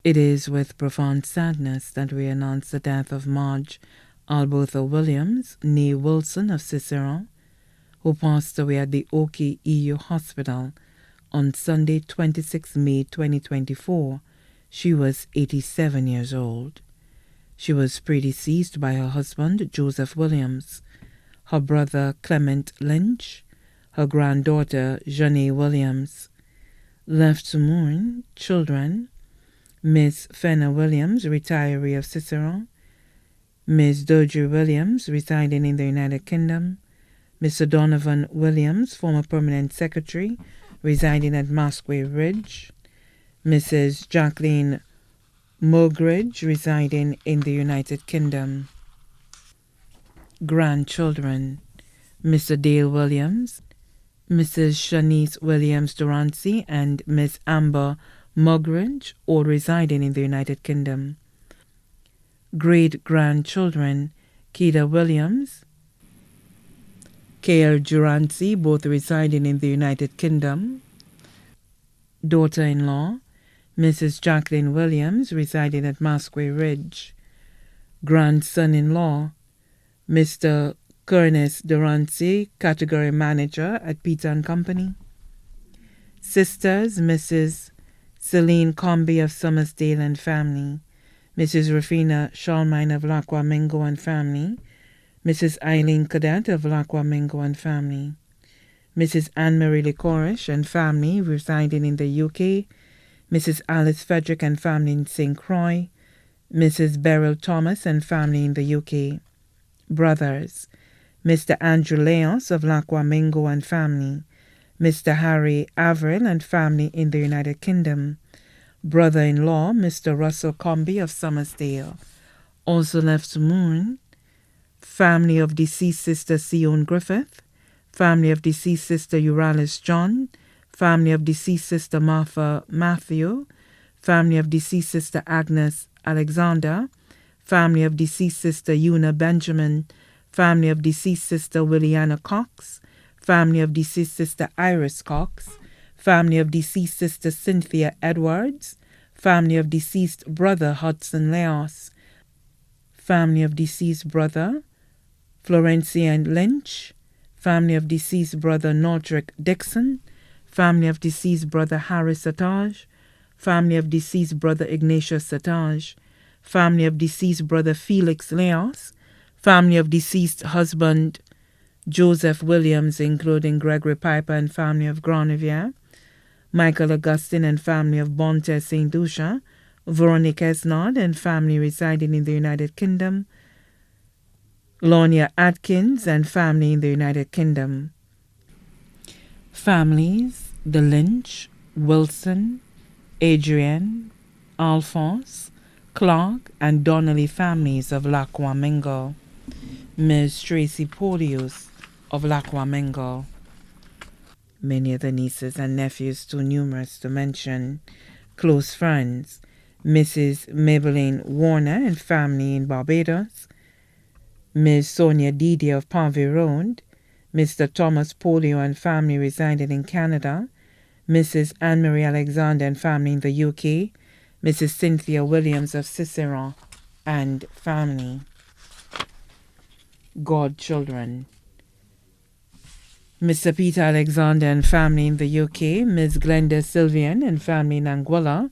It is with profound sadness that we announce the death of Madge Albertha Williams, née Wilson of Cicero, who passed away at the Oakey EU Hospital on Sunday, 26 May 2024. She was 87 years old. She was predeceased by her husband, Joseph Williams, her brother, Clement Lynch, her granddaughter, Jeanne Williams. Left to mourn, children, Miss Fenna Williams, retiree of Cicero, Miss Dodger Williams, residing in the United Kingdom, Mr. Donovan Williams, former permanent secretary, residing at Masquer Ridge, Mrs. Jacqueline Mugridge, residing in the United Kingdom. Grandchildren, Mr. Dale Williams, Mrs. Shanice Williams Durancy, and Miss Amber Mugridge, all residing in the United Kingdom. Great-grandchildren, Keita Williams, K.L. Durancy, both residing in the United Kingdom. Daughter-in-law, Mrs. Jacqueline Williams, residing at Masquer Ridge. Grandson-in-law, Mr. Curtis Durancy, category manager at Peter & Company. Sisters, Mrs. Celine Comby of Summersdale and family, Mrs. Rafina Shalmine of Lacqua Mingo and family, Mrs. Eileen Cadet of Lacqua Mingo and family, Mrs. Anne-Marie Licorice and family residing in the UK, Mrs. Alice Frederick and family in St. Croix, Mrs. Beryl Thomas and family in the UK. Brothers, Mr. Andrew Leos of Lacqua Mingo and family, Mr. Harry Averill and family in the United Kingdom. Brother-in-law, Mr. Russell Comby of Summersdale. Also left to mourn, family of deceased sister Sion Griffith, family of deceased sister Euralis John, family of deceased sister Martha Matthew, family of deceased sister Agnes Alexander, family of deceased sister Una Benjamin, family of deceased sister Williana Cox, family of deceased sister Iris Cox, family of deceased sister Cynthia Edwards, family of deceased brother Hudson Leos, family of deceased brother Florentian Lynch, family of deceased brother Nordrick Dixon, family of deceased brother Harris Satage, family of deceased brother Ignatius Satage, family of deceased brother Felix Leos, family of deceased husband Joseph Williams, including Gregory Piper and family of Granovier, Michael Augustine and family of Bonte St. Lucia, Veronique Esnod and family residing in the United Kingdom, Lonia Atkins and family in the United Kingdom. Families, the Lynch, Wilson, Adrian, Alphonse, Clark, and Donnelly families of Lacqua Mingo. Ms. Tracy Polius of Lacqua Mingo. Many of the nieces and nephews, too numerous to mention. Close friends, Mrs. Maybelline Warner and family in Barbados, Ms. Sonia Didier of Parvey Road, Mr. Thomas Polio and family residing in Canada, Mrs. Anne-Marie Alexander and family in the UK, Mrs. Cynthia Williams of Cicero and family. Godchildren, Mr. Peter Alexander and family in the UK, Ms. Glenda Sylvian and family in Anguilla,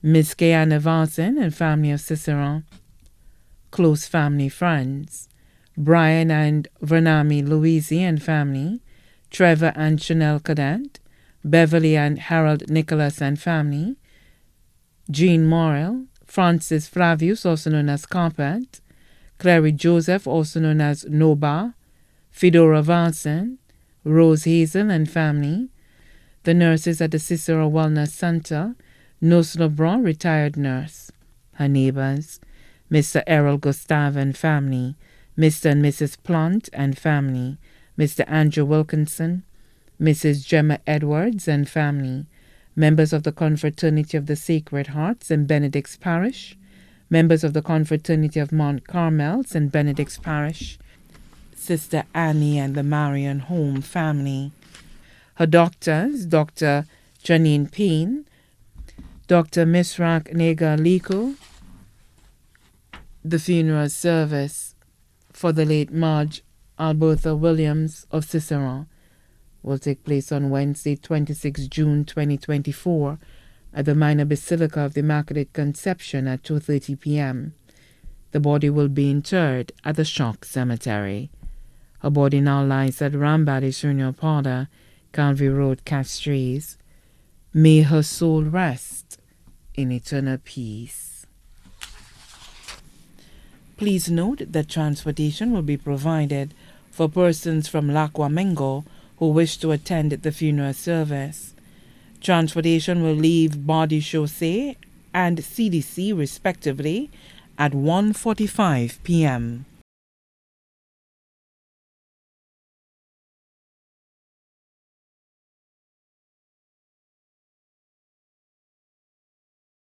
Ms. Kayana Varson and family of Cicero. Close family friends, Brian and Vernami Louisi and family, Trevor and Chanel Cadet, Beverly and Harold Nicholas and family, Jean Morrell, Francis Flavius, also known as Carpet, Clary Joseph, also known as Noba, Fedora Varson, Rose Hazel and family, the nurses at the Cicero Wellness Center, Nurse LeBron, retired nurse, her neighbors, Mr. Errol Gustave and family, Mr. and Mrs. Plant and family, Mr. Andrew Wilkinson, Mrs. Gemma Edwards and family, members of the Confraternity of the Sacred Hearts in Benedict's Parish, members of the Confraternity of Mount Carmel in Benedict's Parish, Sister Annie and the Marion Home family, her doctors, Dr. Janine Payne, Dr. Misrak Nega Liku. The funeral service for the late Madge Albertha Williams of Cicerone will take place on Wednesday, 26 June 2024 at the Minor Basilica of the Immaculate Conception at 2:30 p.m. The body will be interred at the Shock Cemetery. Her body now lies at Rambadi Shunyapanda, Calvary Road, Castries. May her soul rest in eternal peace. Please note that transportation will be provided for persons from Lakwamengo who wish to attend the funeral service. Transportation will leave Body Chaussee and CDC respectively at 1:45 p.m.